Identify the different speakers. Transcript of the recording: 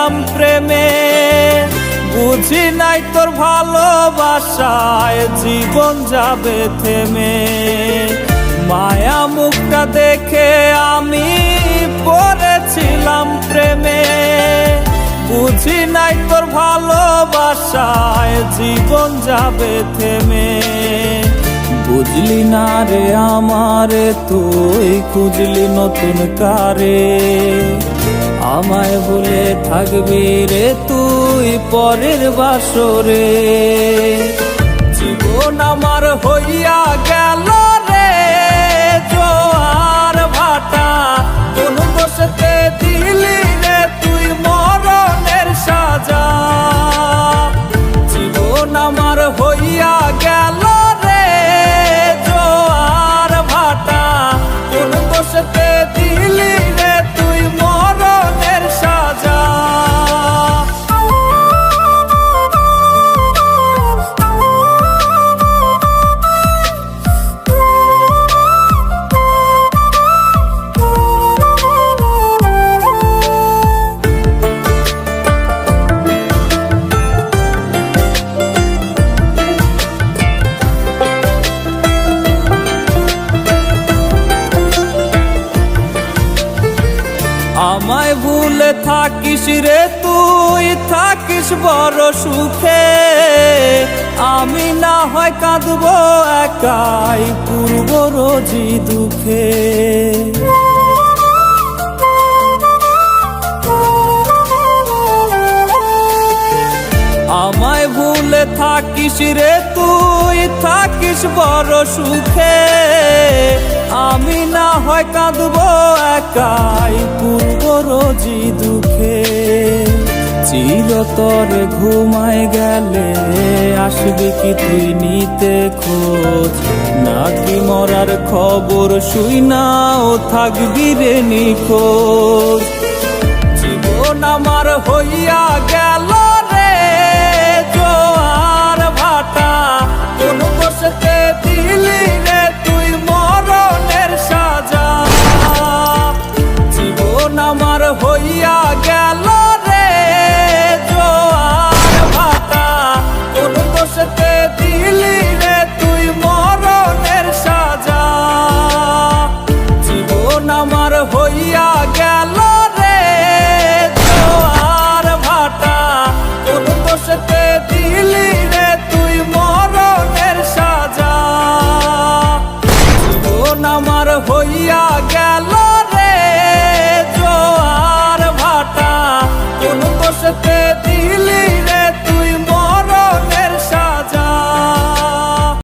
Speaker 1: ছিলাম প্রেমে, বুঝি নাই তোর ভালোবাসায় জীবন যাবে থেমে। মায়া মুখটা দেখে আমি পড়েছিলাম প্রেমে, বুঝি নাই তোর ভালোবাসায় জীবন যাবে থেমে। বুঝলি না রে আমারে তুই, খুঁজলি নতুন কারে, আমায় ভুলে থাকবি রে তুই পরের বাসরে। জীবন আমার হইয়া গেল রে জোয়ার ভাটা, কোন দোষেতে দিলি রে তুই মরণের সাজা। জীবন আমার হইয়া গেল রে জোয়ার ভাটা, কোন দোষেতে দিলি রে তুই মরণের সাজা। আমায় ভুলে থাকিস রে তুই, থাকিস বড় সুখে, আমি না হয় কাঁদবো একাই পূর্ব রোজি দুঃখে। আমায় ভুলে থাকিস রে তুই, থাকিস বড় সুখে, আমি না হয় কাঁদবো একাই পূর্ব রোজি দুঃখে। চিরতর ঘুমায় গেলে আসবি কি তুই নিতে খোঁজ, নাকি মরার খবর শুই নাও থাকবি রে নিখোঁজ। জীবন আমার হইয়া